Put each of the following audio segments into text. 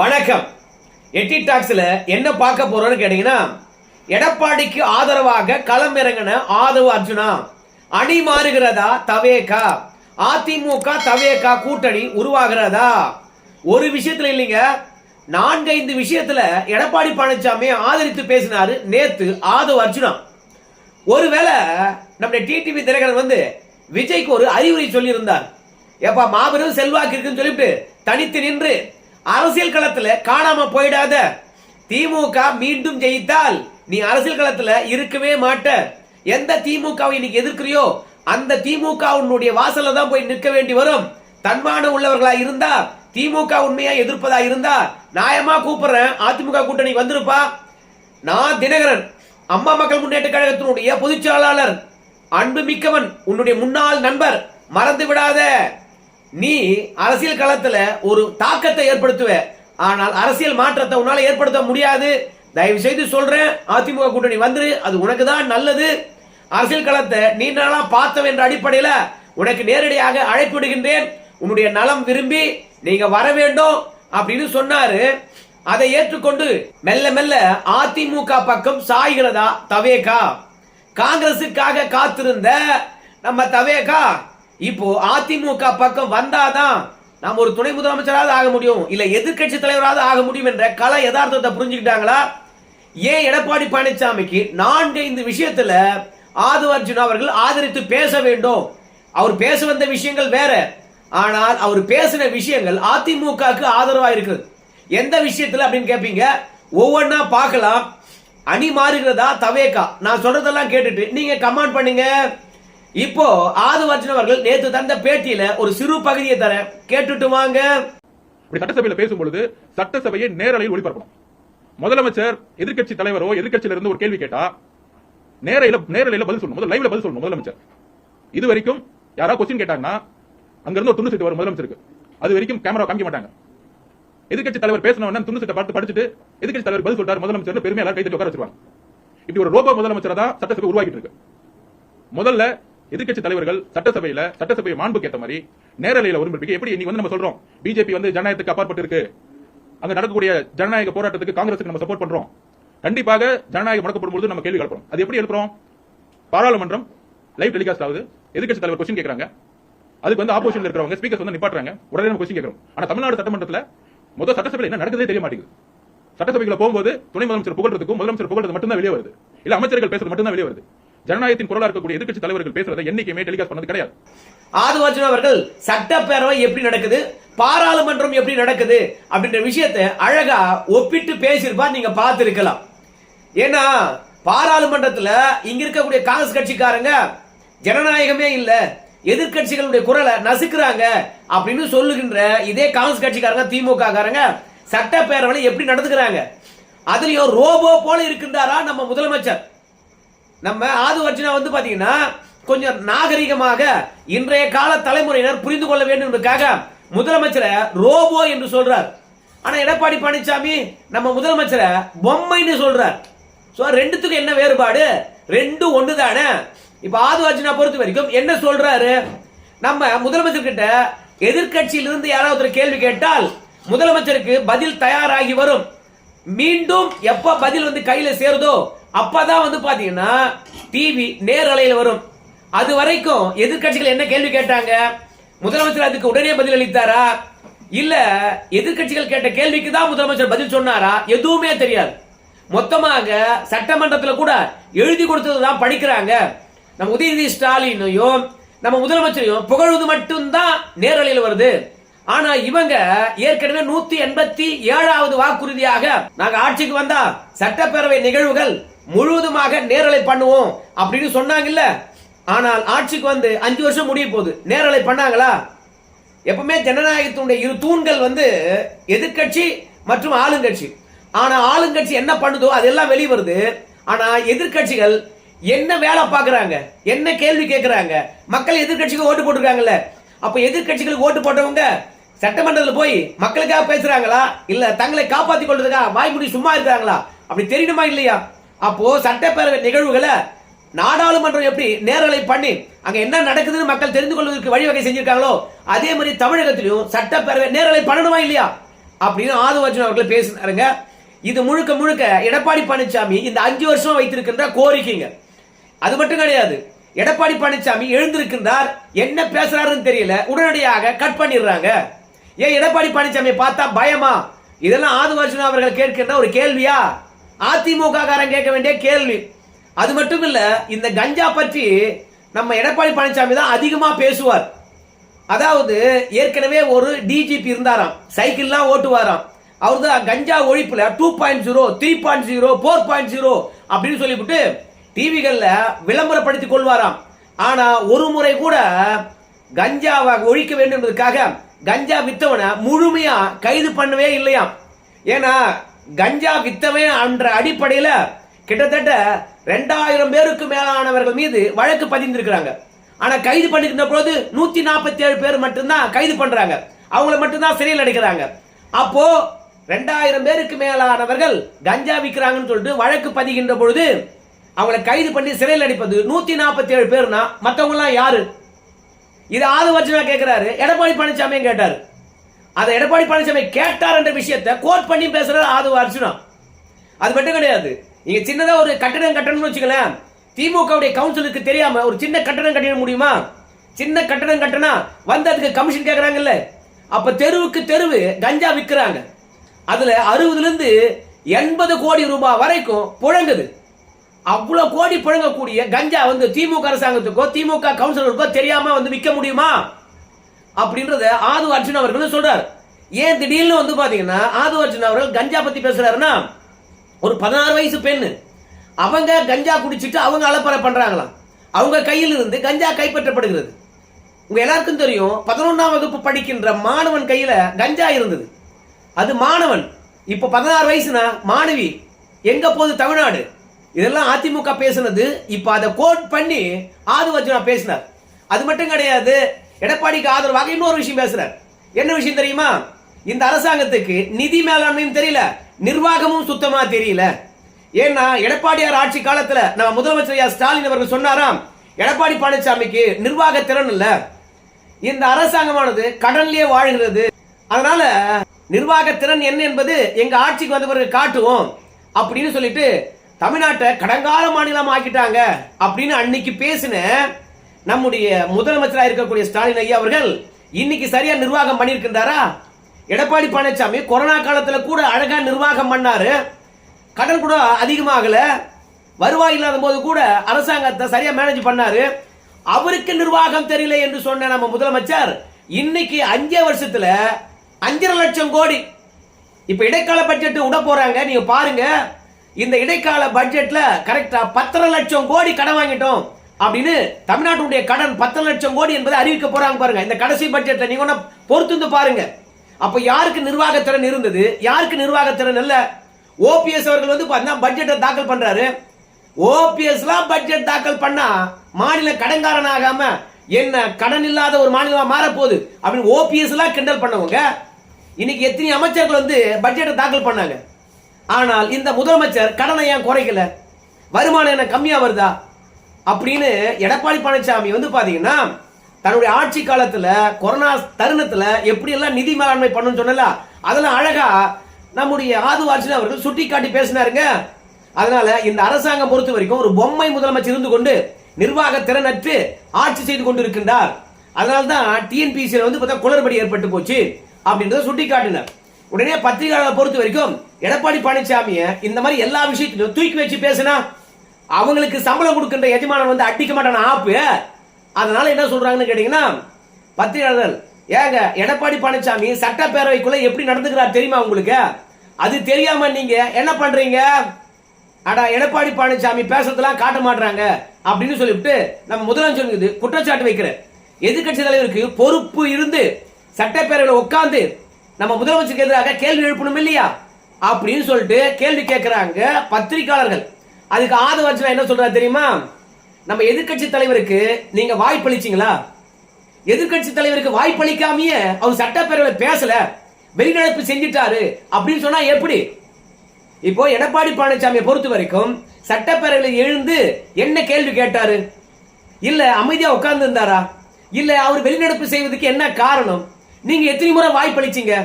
வணக்கம். எட்டி டாக்ஸ்ல என்ன பார்க்க போறோம்னு கேட்டீங்கன்னா, எடப்பாடிக்கு ஆதரவாக களம் இறங்கின ஆதவ அர்ஜுனா அணி மாறுகிறதா தவேகா, அதிமுக தவேகா கூட்டணி உருவாகிறதா? ஒரு விஷயத்துல இல்லைங்க, 4-5 விஷயத்துல எடப்பாடி பழனிசாமி ஆதரித்து பேசினாரு நேத்து ஆதவ அர்ஜுனா. ஒருவேளை நம்முடைய டிடிவி தினகரன் விஜய்க்கு ஒரு அறிவுரை சொல்லி இருந்தார். எப்பா மாபெரும் செல்வாக்கு இருக்குன்னு சொல்லிட்டு தனித்து நின்று அரசியல் களத்துல காணாம போயிடாத, திமுக மீண்டும் ஜெயித்தால் நீ அரசியல் களத்துல இருக்கவே மாட்ட. எந்த திமுகவை இன்னைக்கு எதிர்க்கிறியோ அந்த திமுக உன்னுடைய வாசல்ல தான் போய் நிற்க வேண்டி வரும். தன்மானம் உள்ளவர்களா இருந்தா, திமுக உண்மையா எதிர்ப்பதா இருந்தா நியாயமா கூப்பிடுறேன், அதிமுக கூட்டணி வந்திருப்பா. நான் தினகரன், அம்மா மக்கள் முன்னேற்ற கழகத்தினுடைய பொதுச்செயலாளர், அன்பு மிக்கவன், உன்னுடைய முன்னாள் நண்பர், மறந்து விடாத. நீ அரசியல் களத்துல ஒரு தாக்கத்தை ஏற்படுத்துவ, ஆனால் அரசியல் மாற்றத்தை உன்னால ஏற்படுத்த முடியாது. தயவு செய்து சொல்றேன், அதிமுக கூட்டணி வந்துரு, அது உனக்கு தான் நல்லது. அரசியல் களத்தை நீண்ட நாளா பார்த்தவ என்ற அடிப்படையில உனக்கு நேரடியாக அழைப்பு விடுகின்றேன். உன்னுடைய நலம் விரும்பி நீங்க வர வேண்டும் அப்படின்னு சொன்னாரு. அதை ஏற்றுக்கொண்டு மெல்ல மெல்ல அதிமுக பக்கம் சாய்கிறதா தவேகா? காங்கிரசுக்காக காத்திருந்த நம்ம தவேகா இப்போ அதிமுக பக்கம் வந்தாதான் நம்ம ஒரு துணை முதலமைச்சராக ஆக முடியும், இல்ல எதிர்கட்சி தலைவராக ஆக முடியும் என்ற கல யதார்த்தத்தை புரிஞ்சுக்கிட்டாங்களா? ஏன் எடப்பாடி பழனிசாமிக்கு 4-5 விஷயத்துல ஆதவ அர்ஜுனா அவர்கள் ஆதரித்து பேச வேண்டும்? அவர் பேச வந்த விஷயங்கள் வேற, ஆனால் அவர் பேசின விஷயங்கள் அதிமுகக்கு ஆதரவா இருக்குது. எந்த விஷயத்துல அப்படின்னு கேட்பீங்க, ஒவ்வொன்னா பார்க்கலாம். அணி மாறுகிறதா தவேகா? நான் சொல்றதெல்லாம் கேட்டுட்டு நீங்க கமெண்ட் பண்ணுங்க. இப்போ ஆதவ அர்ஜுனா அவர்கள் நேற்று தந்த பேட்டியில ஒரு சிறு பகுதியை தர கேட்டுட்டு வாங்க. சட்டசபையில பேசும்பொழுது சட்டசபையை நேரலையில் ஒளிபரப்பணும். முதலமைச்சர் எதிர்கட்சி தலைவரோ எதிர்கட்சியில இருந்து ஒரு கேள்வி கேட்டா நேரலையில பதில் சொல்லணும், லைவ்ல பதில் சொல்லணும் முதலமைச்சர். இது வரைக்கும் யாராவது கொஸ்டின் கேட்டாங்கன்னா அங்க இருந்து ஒரு துண்டு சீட்டு வரும் முதலமைச்சருக்கு, அது வரைக்கும் கேமரா காமிக்க மாட்டாங்க. எதிர்கட்சி தலைவர் பேசினவன துண்டு சீட்டை பார்த்து படிச்சுட்டு எதிர்கட்சி தலைவர் பதில் சொல்றாரு முதலமைச்சர் பெருமையா எல்லாரும் கைத்தட்டி உட்கார வச்சிருவாங்க. இப்படி ஒரு ரோபோ முதலமைச்சரை தான் சட்டசபை உருவாக்கிட்டு இருக்கு. முதல்ல எதிர்கட்சி தலைவர்கள் சட்டசபையை மாண்புக்கு ஏற்ற மாதிரி நேரலையில ஒருங்கிணைப்பு. எப்படி இன்னைக்கு நம்ம சொல்றோம், பிஜேபி ஜனநாயகத்துக்கு அப்பாற்பட்டு இருக்கு, அங்க நடக்கக்கூடிய ஜனநாயக போராட்டத்துக்கு காங்கிரசுக்கு நம்ம சப்போர்ட் பண்றோம். கண்டிப்பாக ஜனநாயகம் முடக்கப்படும் போது நம்ம கேள்வி எழுப்புறோம். அது எப்படி எழுப்புறோம்? பாராளுமன்றம் லைவ் டெலிகாஸ்ட் ஆகுது, எதிர்கட்சி தலைவர் கொஸ்டின் கேட்கறாங்க, அதுக்கு ஆப்போசிஷன்ல இருக்கிறவங்க ஸ்பீக்கர்ஸ் நிப்பாட்டுறாங்க, உடனே நம்ம கொஸ்டின் கேட்கிறோம். ஆனா தமிழ்நாடு சட்டமன்றத்தில் முதல் சட்டசபையில் என்ன நடக்குதே தெரிய மாட்டேங்குது. சட்டசபைக்குள்ள போகும்போது துணை முதலமைச்சர் புகழ்றதுக்கும் முதலமைச்சர் புகழ்றது மட்டும்தான் வெளியே வருது, இல்ல அமைச்சர்கள் பேசுறது மட்டும்தான் வெளியே வருது. ஜனநாயகத்தின் குரலா இருக்கக்கூடிய எதிர்க்கட்சி தலைவர்கள் பேசுறதை என்னைக்குமே டெலிகாஸ்ட் பண்ணது கிடையாது. ஆதவ அர்ஜுனா அவர்கள் சட்டப்பேரவை எப்படி நடக்குது, பாராளுமன்றம் எப்படி நடக்குது அப்படின்ற விஷயத்தை அழகா ஒப்பிட்டு பேசியிருப்பார், நீங்க பார்த்திருக்கலாம். ஏன்னா பாராளுமன்றத்தில் இங்க இருக்கக்கூடிய காங்கிரஸ் கட்சிக்காரங்க ஜனநாயகமே இல்ல, எதிர்கட்சிகளுடைய குரலை நசுக்குறாங்க அப்படின்னு சொல்லுகின்ற இதே காங்கிரஸ் கட்சிக்காரங்க திமுக காரங்க சட்டப்பேரவை எப்படி நடந்துக்கிறாங்க? அதுலயும் ரோபோ போல இருக்கின்றாரா நம்ம முதலமைச்சர். நம்ம ஆதவ அர்ஜுனா பாத்தீங்கன்னா கொஞ்சம் நாகரிகமாக இன்றைய கால தலைமுறையினர் புரிந்து கொள்ள வேண்டும் என்பதற்காக முதலமைச்சரை ரோபோ என்று சொல்றார். ஆனா எடப்பாடி பழனிசாமி நம்ம முதலமைச்சரை பொம்மைன்னு சொல்றார். ரெண்டுத்துக்கும் என்ன வேறுபாடு? ரெண்டும் ஒண்ணுதானே. இப்ப ஆதவ அர்ஜுனா பொறுத்த வரைக்கும் என்ன சொல்றாரு, நம்ம முதலமைச்சர் கிட்ட எதிர்கட்சியிலிருந்து யாராவது கேள்வி கேட்டால் முதலமைச்சருக்கு பதில் தயாராகி வரும். மீண்டும் எப்ப பதில் கையில சேருதோ அப்பதான் பாத்தீங்கன்னா டிவி நேரலையில வரும். அது வரைக்கும் எதிர்கட்சிகள் என்ன கேள்வி கேட்டாங்க, முதலமைச்சர் அதுக்கு உடனே பதில் அளித்தாரா, இல்ல எதிர்கட்சிகள் கேட்ட கேள்விக்கு தான் முதலமைச்சர் பதில் சொன்னாரா, எதுவுமே தெரியாது. மொத்தமாக சட்டமன்றத்தில் கூட எழுதி கொடுத்ததுதான் படிக்கிறாங்க. நம்ம உதயநிதி ஸ்டாலினையும் நம்ம முதலமைச்சரையும் புகழ்வது மட்டும்தான் நேரலையில் வருது. ஆனா இவங்க ஏற்கனவே 187வது வாக்குறுதியாக நாங்க ஆட்சிக்கு வந்தா சட்டப்பேரவை நிகழ்வுகள் முழுவதுமாக நேரலை பண்ணுவோம் அப்படின்னு சொன்னாங்கல்ல. ஆனால் ஆட்சிக்கு 5 வருஷம் முடிய போகுது, நேரலை பண்ணாங்களா? எப்பவுமே ஜனநாயகத்தினுடைய இரு தூண்கள் எதிர்கட்சி மற்றும் ஆளுங்கட்சி. ஆனா ஆளுங்கட்சி என்ன பண்ணுதோ அதெல்லாம் வெளியே வருது. ஆனா எதிர்கட்சிகள் என்ன வேலை பாக்குறாங்க, என்ன கேள்வி கேட்கிறாங்க? மக்கள் எதிர்கட்சிக்கு ஓட்டு போட்டுருக்காங்கல்ல, அப்ப எதிர்கட்சிகளுக்கு ஓட்டு போட்டவங்க சட்டமன்றத்தில் போய் மக்களுக்காக பேசுறாங்களா, இல்ல தங்களை காப்பாற்றிக் கொள்றதுக்காக வாய்மொழி சும்மா இருக்கிறாங்களா? அப்படி தெரியணுமா இல்லையா? அப்போ சட்டப்பேரவை நிகழ்வுகளை நாடாளுமன்றம் எப்படி நேரலை பண்ணி அங்க என்ன நடக்குதுன்னு மக்கள் தெரிந்து கொள்வதற்கு வழிவகை செஞ்சிருக்காங்களோ அதே மாதிரி தமிழகத்திலும் சட்டப்பேரவை நேரலை பண்ணணுமா இல்லையா? அப்படின்னு ஆதவர்ஜுன் அவர்கள் பேசினாருங்க. இது முழுக்க முழுக்க எடப்பாடி பழனிசாமி இந்த 5 வருஷம் வைத்திருக்கின்ற கோரிக்கைங்க. அது மட்டும் கிடையாது, எடப்பாடி பழனிசாமி எழுந்திருக்கின்றார், என்ன பேசுறாருன்னு தெரியல, உடனடியாக கட் பண்ணிடுறாங்க. ஏன் எடப்பாடி பழனிசாமி பார்த்தா பயமா? இதெல்லாம் ஆதவர்ஜுன் அவர்கள் கேட்கின்ற ஒரு கேள்வியா? அதிமுக காரன் கேட்க வேண்டிய கேள்வி. அது மட்டும் இல்ல, இந்த கஞ்சா பற்றி நம்ம எடப்பாடி பழனிசாமி தான் அதிகமா பேசுவார். அதாவது ஏற்கனவே ஒரு டிஜிபி இருந்தாராம், சைக்கிள்லாம் ஓட்டுவாராம். அவர் தான் கஞ்சா ஒழிப்புல 2.0, 3.0, 4.0 அப்படின்னு சொல்லிவிட்டு டிவிகள்ல விளம்பரப்படுத்திக் கொள்வாராம். ஆனா ஒரு முறை கூட கஞ்சாவை ஒழிக்க வேண்டும் என்பதற்காக கஞ்சா வித்தவனை முழுமையா கைது பண்ணவே இல்லையாம். ஏன்னா கஞ்சா வித்தவன் என்ற அடிப்படையில கிட்டத்தட்ட 2000 பேருக்கு மேலானவர்கள் மீது வழக்கு பதிந்திருக்கிறாங்க. ஆனா கைது பண்ணிக்கின்ற போது 147 பேர் மட்டும்தான் கைது பண்றாங்க, அவங்கள மட்டும்தான் சிறையில் அடைக்கிறாங்க. அப்போ 2000 பேருக்கு மேலானவர்கள் கஞ்சா விற்கிறாங்கன்னு சொல்லிட்டு வழக்கு பதிகின்ற பொழுது அவங்களை கைது பண்ணி சிறையில் அடைப்பது 147 பேர்னா மற்றவங்க எல்லாம் யாரு? இது ஆதவர்ஜுனா கேட்கிறாரு, எடப்பாடி பழனிசாமியும் கேட்டாரு. அதை எடப்பாடி பழனிசாமி கேட்டார் என்ற விஷயத்தை கோட் பண்ணி பேசுறாரு ஆதவர்ஜுனா. அது மட்டும் கிடையாது, நீங்க சின்னதா ஒரு கட்டணம் கட்டணும்னு வச்சுக்கலாம், திமுக கவுன்சிலுக்கு தெரியாம ஒரு சின்ன கட்டணம் கட்டிட முடியுமா? சின்ன கட்டணம் கட்டணா வந்து அதுக்கு கமிஷன் கேட்கறாங்கல்ல. அப்ப தெருவுக்கு தெருவு கஞ்சா விற்கிறாங்க. அதுல 60 இருந்து 80 கோடி ரூபாய் வரைக்கும் புழங்குது. அவ்வளவு கோடி புழங்கக்கூடிய கஞ்சா வந்து திமுக அரசாங்கத்துக்கோ திமுக கவுன்சிலருக்கோ தெரியாம வந்து விற்க முடியுமா அப்படின்றத ஆதவர்ஜுன் அவர்கள் சொல்றாரு. ஏன் திடீர்னு வந்து பாத்தீங்கன்னா ஆதவர்ஜுன் அவர்கள் கஞ்சா பத்தி பேசுறாருன்னா, ஒரு 16 வயசு பெண்ணு அவங்க கஞ்சா குடிச்சிட்டு அவங்க அலப்பறை பண்றாங்களாம். அவங்க கையில் இருந்து கஞ்சா கைப்பற்றப்படுகிறது. உங்க எல்லாருக்கும் தெரியும், 11ஆம் வகுப்பு படிக்கின்ற மாணவன் கையில கஞ்சா இருந்தது. அது மாணவன். இப்ப 16 வயசுனா மாணவி. எங்க போகுது தமிழ்நாடு? இதெல்லாம் அதிமுக பேசுனது. இப்ப அதை கோட் பண்ணி ஆதவர்ஜுனா பேசினார். அது மட்டும் கிடையாது, எடப்பாடிக்கு ஆதரவாக இன்னொரு விஷயம் பேசுறார். என்ன விஷயம் தெரியுமா? இந்த அரசாங்கத்துக்கு நிதி மேலாண்மையும் தெரியல, நிர்வாகமும் சுத்தமா தெரியல. ஏன்னா எடப்பாடியார் ஆட்சி காலத்துல நம்ம முதலமைச்சர் ஸ்டாலின் அவர்கள் சொன்னாராம், எடப்பாடி பழனிசாமிக்கு நிர்வாக திறன் இல்ல, இந்த அரசாங்கமானது கடன்லயே வாழ்கிறது, அதனால நிர்வாக திறன் என்ன என்பது எங்க ஆட்சிக்கு வந்த பிறகு காட்டுவோம் அப்படின்னு சொல்லிட்டு தமிழ்நாட்டை கடங்கால மாநிலம் ஆக்கிட்டாங்க அப்படின்னு அன்னைக்கு பேசின நம்முடைய முதலமைச்சராக இருக்கக்கூடிய ஸ்டாலின் ஐயா அவர்கள் இன்னைக்கு சரியா நிர்வாகம் பண்ணியிருக்கின்றாரா? எடப்பாடி பழனிசாமி கொரோனா காலத்துல கூட அழகா நிர்வாகம் பண்ணாரு, கடன் கூட அதிகமாகல, வருவாய் இல்லாத போது கூட அரசாங்கத்தை சரியா மேனேஜ் பண்ணாரு. அவருக்கு நிர்வாகம் தெரியல என்று சொன்ன நம்ம முதலமைச்சர் இன்னைக்கு 5 வருஷத்துல 5.5 லட்சம் கோடி இப்ப இடைக்கால பட்ஜெட் விட போறாங்க. நீங்க பாருங்க, இந்த இடைக்கால பட்ஜெட்ல கரெக்டா 10.5 லட்சம் கோடி கடன் வாங்கிட்டோம் அப்படின்னு தமிழ்நாட்டுடைய கடன் 10 லட்சம் கோடி என்பதை அறிவிக்க போறாங்க. பாருங்க, இந்த கடைசி பட்ஜெட்ல நீங்க பொறுத்து பாருங்க. அப்ப யாருக்கு நிர்வாகத்திறன் இருந்தது, யாருக்கு நிர்வாகத்திறன் இல்ல? ஓபிஎஸ் அவர்கள் வந்து பட்ஜெட்டை தாக்கல் பண்றாரு. ஓபிஎஸ் பட்ஜெட் தாக்கல் பண்ணா மாநில கடன்காரன் ஆகாம என்ன கடன் இல்லாத ஒரு மாநிலமா மாற போகுது அப்படின்னு ஓபிஎஸ் கிண்டல் பண்ணவங்க இன்னைக்கு எத்தனை அமைச்சர்கள் வந்து பட்ஜெட்டை தாக்கல் பண்ணாங்க. ஆனால் இந்த முதலமைச்சர் கடனை ஏன் குறைக்கல, வருமானம் என்ன கம்மியா வருதா அப்படின்னு எடப்பாடி பழனிசாமி வந்து பாத்தீங்கன்னா தன்னுடைய ஆட்சி காலத்துல கொரோனா தருணத்துல எப்படி எல்லாம் நிதி மேலாண்மை பண்ணணும்னு சொன்னல, அதெல்லாம் அழகா நம்முடைய ஆதவர்ஜுன் அவர்கள் சுட்டி காட்டி பேசினாருங்க. அதனால இந்த அரசாங்கம் பொறுத்த வரைக்கும் ஒரு பொம்மை முதலமைச்சர் இருந்து கொண்டு நிர்வாக திறனற்று ஆட்சி செய்து கொண்டிருக்கின்றார். அதனால்தான் டிஎன்பிசி வந்து பார்த்தா குளறுபடி ஏற்பட்டு போச்சு அப்படின்றத சுட்டி காட்டினார். உடனே பத்திரிகையாளர் பொறுத்த வரைக்கும் எடப்பாடி பழனிசாமியை இந்த மாதிரி எல்லா விஷயத்திலும் தூக்கி வச்சு பேசினா அவங்களுக்கு சம்பளம் கொடுக்கின்ற எஜமானன் வந்து அடிக்க மாட்டான ஆப்பு. அதனால என்ன சொல்றாங்கன்னு கேட்டீங்கன்னா, பத்திரிகையாளர் ஏங்க எடப்பாடி பழனிசாமி சட்டப்பேரவைக்குள்ள எப்படி நடந்துக்கிறார் தெரியுமா உங்களுக்கு? அது தெரியாம நீங்க என்ன பண்றீங்க? அடா எடப்பாடி பழனிசாமி பேசுறதெல்லாம் காட்ட மாட்டாங்க அப்படின்னு சொல்லிவிட்டு நம்ம முதலமைச்சர் குற்றச்சாட்டு வைக்கிற எதிர்கட்சி தலைவருக்கு பொறுப்பு இருந்து சட்டப்பேரவையில் உட்கார்ந்து நம்ம முதலமைச்சருக்கு எதிராக கேள்வி எழுப்பணும் இல்லையா அப்படின்னு சொல்லிட்டு கேள்வி கேட்கிறாங்க பத்திரிகையாளர்கள். அதுக்கு ஆதவர்ஜுனா என்ன சொல்றாரு தெரியுமா? நம்ம எதிர்கட்சி தலைவருக்கு நீங்க வாய்ப்பளிச்சீங்களா? எதிர்கட்சி தலைவருக்கு வாய்ப்பளிக்காமையே அவர் சட்டப்பேரவையில் பேசல, வெளிநடப்பு செஞ்சிட்டாரு அப்படின்னு சொன்னா எப்படி? இப்போ எடப்பாடி பழனிசாமியை பொறுத்த வரைக்கும் சட்டப்பேரவையில் எழுந்து என்ன கேள்வி கேட்டாரு? இல்ல அமைதியா உட்கார்ந்து இருந்தாரா? இல்ல அவர் வெளிநடப்பு செய்வதற்கு என்ன காரணம்? நீங்க எத்தனை முறை வாய்ப்பளிச்சீங்க?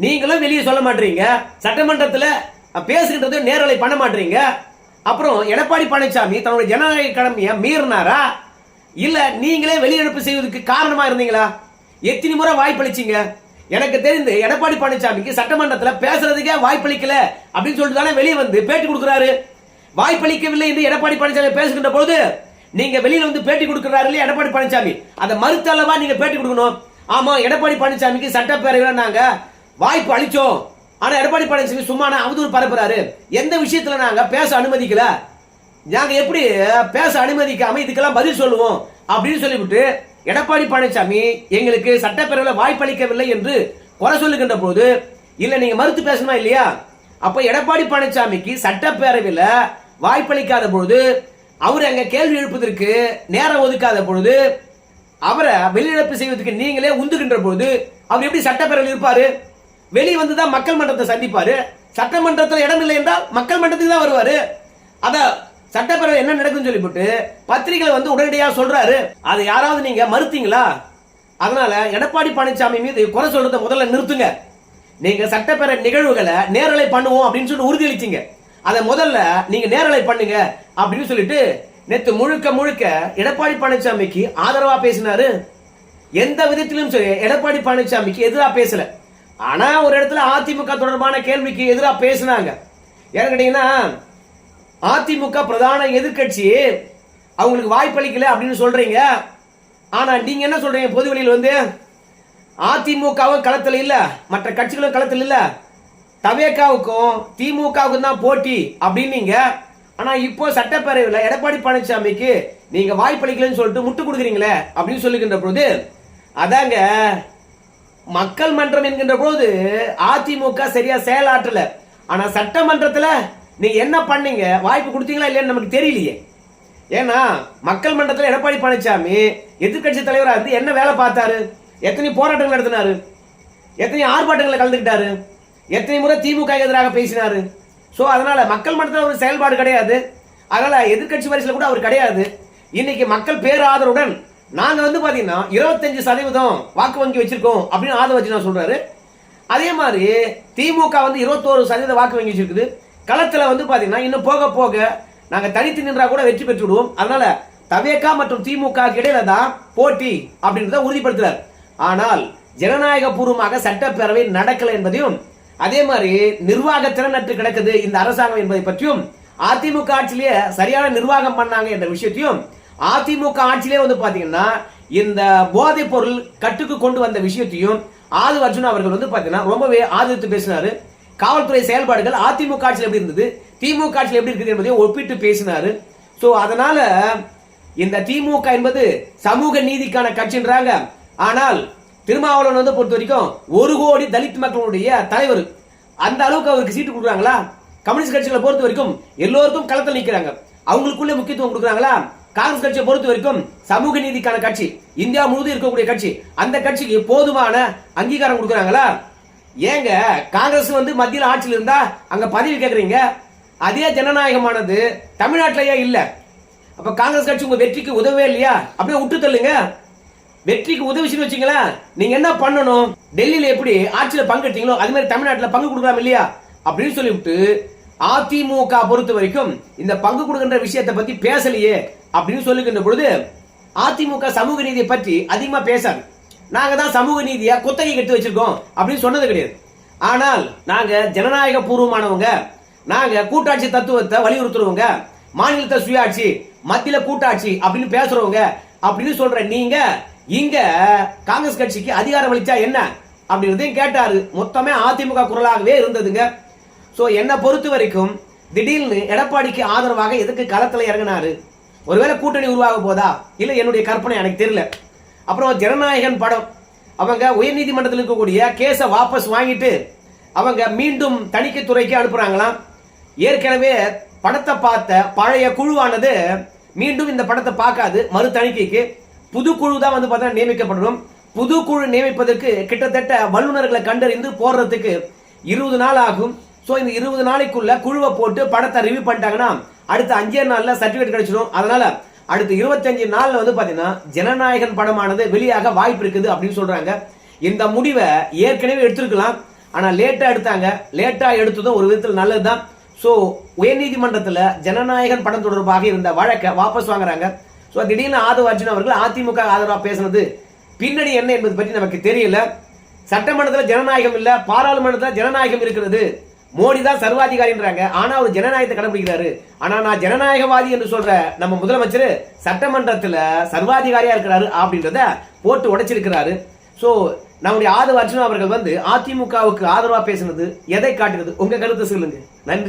நீங்களும் வெளியே சொல்ல மாட்டீங்க, சட்டமன்றத்துல பேசுகின்றது நேரலை பண்ண மாட்டீங்க. அப்புறம் எடப்பாடி பழனிசாமி தன்னுடைய ஜனநாயக கடமையை மீறினாரா இல்ல நீங்களே வெளியெடுப்பு செய்வதற்கு காரணமா இருந்தீங்களா? எத்தனை முறை வாய்ப்பளிச்சீங்க? எனக்கு தெரிந்து எடப்பாடி பழனிசாமிக்கு சட்டமன்றத்துல பேசுறதுக்கே வாய்ப்பளிக்கல அப்படின்னு சொல்லிட்டு தானே வெளியே வந்து பேட்டி கொடுக்கிறாரு. வாய்ப்பளிக்கவில்லை என்று எடப்பாடி பழனிசாமி பேசுகின்ற போது நீங்க வெளியில வந்து பேட்டி கொடுக்கிறாரு இல்லையா எடப்பாடி பழனிசாமி, அதை மறுத்தளவா நீங்க பேட்டி கொடுக்கணும். ஆமா, எடப்பாடி பழனிசாமிக்கு சட்டப்பேரவையில் நாங்க வாய்ப்பு அளிச்சோம், ஆனா எடப்பாடி பழனிசாமி சும்மா அவதூறு பரப்புறாரு, எந்த விஷயத்துல நாங்க பேச அனுமதிக்கல, நாங்க எப்படி பேச அனுமதிக்காம இதுக்கெல்லாம் பதில் சொல்லுவோம் அப்படின்னு சொல்லிவிட்டு எடப்பாடி பழனிசாமி எங்களுக்கு சட்டப்பேரவையில் வாய்ப்பளிக்கவில்லை என்று குறை சொல்லுகின்ற போது இல்ல நீங்க மறுத்து பேசணுமா இல்லையா? அப்ப எடப்பாடி பழனிசாமிக்கு சட்டப்பேரவையில் வாய்ப்பளிக்காத பொழுது, அவர் அங்க கேள்வி எழுப்பதற்கு நேரம் ஒதுக்காத பொழுது, அவரை வெளியிழப்பு செய்வதற்கு நீங்களே உந்துகின்ற பொழுது அவர் எப்படி சட்டப்பேரவையில் இருப்பாரு? வெளியே வந்துதான் மக்கள் மன்றத்தை சந்திப்பாரு. சட்டமன்றத்தில் இடம் இல்லை என்றால் மக்கள் மன்றத்துக்கு தான் வருவாரு. அத சட்டப்பேரவை என்ன நடக்கும் சொல்லிவிட்டு பத்திரிகைகள் வந்து உடனடியாக சொல்றாரு. அதை யாராவது நீங்க மறுத்தீங்களா? அதனால எடப்பாடி பழனிசாமி மீது குறை சொல்றதை முதல்ல நிறுத்துங்க. நீங்க சட்டப்பேரவை நிகழ்வுகளை நேரலை பண்ணுவோம் அப்படின்னு சொல்லி உறுதியளிச்சீங்க, அதை முதல்ல நீங்க நேரலை பண்ணுங்க அப்படின்னு சொல்லிட்டு நேற்று முழுக்க முழுக்க எடப்பாடி பழனிசாமிக்கு ஆதரவா பேசினாரு. எந்த விதத்திலும் சரி எடப்பாடி பழனிசாமிக்கு எதிராக பேசல. ஆனா ஒரு இடத்துல அதிமுக தொடர்பான கேள்விக்கு எதிராக பேசினாங்க. ஏன்னு கேட்டீங்கன்னா அதிமுக பிரதான எதிர்கட்சி அவங்களுக்கு வாய்ப்பளிக்கல அப்படின்னு சொல்றீங்க. ஆனா நீங்க என்ன சொல்றீங்க? பொது வெளியில் வந்து அதிமுகவும் களத்தில் இல்ல, மற்ற கட்சிகளும் களத்தில் இல்ல, தவேகாவுக்கும் திமுகவுக்கும் தான் போட்டி அப்படின்னீங்க. ஆனா இப்போ சட்டப்பேரவையில் எடப்பாடி பழனிசாமிக்கு நீங்க வாய்ப்பளிக்கலன்னு சொல்லிட்டு முட்டு கொடுக்குறீங்களே அப்படின்னு சொல்லுகின்ற போது, அதாங்க மக்கள் மன்றம் என்கின்ற போது அதிமுக சரியா செயலாற்றல. ஆனா சட்டமன்றத்தில் நீங்க என்ன பண்ணீங்க? வாய்ப்பு கொடுத்தீங்களா இல்லையான்னு நமக்கு தெரியலையே. ஏன்னா மக்கள் மன்றத்தில் எடப்பாடி பழனிசாமி எதிர்கட்சி தலைவராக இருந்து என்ன வேலை பார்த்தாரு? எத்தனை போராட்டங்கள் நடத்தினாரு? எத்தனை ஆர்ப்பாட்டங்களை கலந்துக்கிட்டாரு? எத்தனை முறை திமுக எதிராக பேசினாரு? சோ அதனால மக்கள் மன்றத்தில் ஒரு செயல்பாடு கிடையாது. அதனால எதிர்கட்சி வரிசையில் கூட அவர் கிடையாது. இன்னைக்கு மக்கள் பேராதரவுடன் நாங்க வந்து பாத்தீங்கன்னா 25% வாக்கு வங்கி வச்சிருக்கோம் அப்படின்னு ஆதரவு வச்சு நான் சொல்றாரு. அதே மாதிரி திமுக வந்து 21% வாக்கு வங்கி வச்சிருக்குது. களத்துல வந்து பாத்தீங்கன்னா இன்னும் போக போக நாங்க தனித்து நின்றா கூட வெற்றி பெற்று விடுவோம். அதனால தவேகா மற்றும் திமுக இடையில தான் போட்டி அப்படின்றத உறுதிப்படுத்துறாரு. ஆனால் ஜனநாயக பூர்வமாக சட்டப்பேரவை நடக்கல என்பதையும், அதே மாதிரி நிர்வாக திறனற்று கிடக்குது இந்த அரசாங்கம் என்பதை பற்றியும், அதிமுக ஆட்சியிலேயே சரியான நிர்வாகம் பண்ணாங்க என்ற விஷயத்தையும், அதிமுக ஆட்சியிலே வந்து பாத்தீங்கன்னா இந்த போதைப் பொருள் கட்டுக்கு கொண்டு வந்த விஷயத்தையும் ஆது அர்ஜுனா அவர்கள் வந்து பாத்தீங்கன்னா ரொம்பவே ஆதரித்து பேசினாரு. காவல்துறை செயல்பாடுகள் அதிமுக ஆட்சியில் எப்படி இருந்தது, திமுக ஆட்சியில் எப்படி இருக்குது என்பதையும் ஒப்பிட்டு பேசினாரு. சோ அதனால இந்த திமுக என்பது சமூக நீதிக்கான கட்சின்றாங்க. ஆனால் திருமாவளவன் வந்து பொறுத்த வரைக்கும் 1 கோடி தலித் மக்களுடைய தலைவர், அந்த அளவுக்கு அவருக்கு சீட்டு கொடுக்குறாங்களா? கம்யூனிஸ்ட் கட்சிகளை பொறுத்த வரைக்கும் எல்லோருக்கும் களத்தில் நிற்கிறாங்க, அவங்களுக்குள்ள முக்கியத்துவம் கொடுக்குறாங்களா? காங்கிரஸ் கட்சியை பொறுத்த வரைக்கும் சமூக நீதிக்கான கட்சி, இந்தியா முழுவதும் இருக்கக்கூடிய கட்சி, அந்த கட்சிக்கு போதுமான அங்கீகாரம் கொடுக்குறாங்களா? ஏங்க காங்கிரஸ் வந்து மத்தியில் ஆட்சியில் இருந்தா அங்க பதவி கேட்கறீங்க, அதே ஜனநாயகமானது தமிழ்நாட்டிலேயே இல்ல. அப்ப காங்கிரஸ் கட்சி உங்க வெற்றிக்கு உதவவே இல்லையா? அப்படியே விட்டு தள்ளுங்க. வெற்றிக்கு உதவிச்சுன்னு வச்சீங்களா? நீங்க என்ன பண்ணணும்? டெல்லியில எப்படி ஆட்சியில பங்கு எடுத்தீங்களோ அது மாதிரி தமிழ்நாட்டில் பங்கு கொடுக்கலாம் இல்லையா அப்படின்னு சொல்லிவிட்டு அதிமுக பொறுத்த வரைக்கும் இந்த பங்கு கொடுக்கின்ற விஷயத்தை பத்தி பேசலையே அப்படின்னு சொல்லுகின்ற பொழுது, அதிமுக சமூக நீதியை பற்றி அதிகமா பேசாது. நாங்க தான் சமூக நீதியை குத்தகை கட்டி வச்சிருக்கோம் அப்படின்னு சொன்னது கிடையாது. ஆனால் நாங்க ஜனநாயக பூர்வமானவங்க, நாங்க கூட்டாட்சி தத்துவத்தை வலியுறுத்துறவங்க, மாநிலத்தை சுயாட்சி மத்தியில கூட்டாட்சி அப்படின்னு பேசுறவங்க அப்படின்னு சொல்ற நீங்க இங்க காங்கிரஸ் கட்சிக்கு அதிகாரம் அளிச்சா என்ன அப்படின்றதையும் கேட்டாரு. மொத்தமே அதிமுக குரலாகவே இருந்ததுங்க. சோ என்ன பொறுத்த வரைக்கும் திடீர்னு எடப்பாடிக்கு ஆதரவாக எதுக்கு களத்துல இறங்கினாரு? ஒருவேளை கூட்டணி உருவாக போதா இல்ல என்னுடைய கற்பனை எனக்கு தெரியல. அப்புறம் ஜனநாயகன் படம், அவங்க உயர்நீதிமன்றத்தில் இருக்கக்கூடிய கேஸை வாபஸ் வாங்கிட்டு அவங்க மீண்டும் தணிக்கை துறைக்கு அனுப்புறாங்களாம். ஏற்கனவே படத்தை பார்த்த பழைய குழுவானது மீண்டும் இந்த படத்தை பார்க்காது, மறு தணிக்கைக்கு புது குழு தான் வந்து பார்த்தா நியமிக்கப்படும். புது குழு நியமிப்பதற்கு கிட்டத்தட்ட வல்லுநர்களை கண்டறிந்து போடுறதுக்கு 20 நாள் ஆகும். சோ இந்த 20 நாளைக்குள்ள குழுவை போட்டு படத்தை ரிவ்யூ பண்ணிட்டாங்கன்னா அடுத்த 5 நாள்ல சர்டிபிகேட் கிடைச்சிடும். அதனால அடுத்த 25 நாள்ல வந்து பாத்தீங்கன்னா ஜனநாயகன் படமானது வெளியாக வாய்ப்பு இருக்குது அப்படின்னு சொல்றாங்க. இந்த முடிவை ஏற்கனவே எடுத்திருக்கலாம். ஆனா லேட்டா எடுத்தாங்க. லேட்டா எடுத்ததும் ஒரு விதத்தில் நல்லதுதான். சோ உயர்நீதிமன்றத்துல ஜனநாயகன் படம் தொடர்பாக இருந்த வழக்கை வாபஸ் வாங்குறாங்க. சோ திடீர்னு ஆதவ அர்ஜுனா அவர்கள் அதிமுக ஆதரவா பேசுனது பின்னணி என்ன என்பது பற்றி நமக்கு தெரியல. சட்டமன்றத்தில் ஜனநாயகம் இல்ல, பாராளுமன்றத்தில் ஜனநாயகம் இருக்கிறது. மோடி தான் சர்வாதிகாரின்றாங்க, ஆனா அவர் ஜனநாயகத்தை கடைபிடிக்கிறாரு. ஆனா நான் ஜனநாயகவாதி என்று சொல்ற நம்ம முதலமைச்சர் சட்டமன்றத்துல சர்வாதிகாரியா இருக்கிறாரு அப்படின்றத போட்டு உடைச்சிருக்கிறாரு. சோ நம்முடைய ஆதவ அர்ஜுனா அவர்கள் அதிமுகவுக்கு ஆதரவா பேசுனது எதை காட்டுகிறது? உங்க கருத்தை சொல்லுங்க. நன்றி.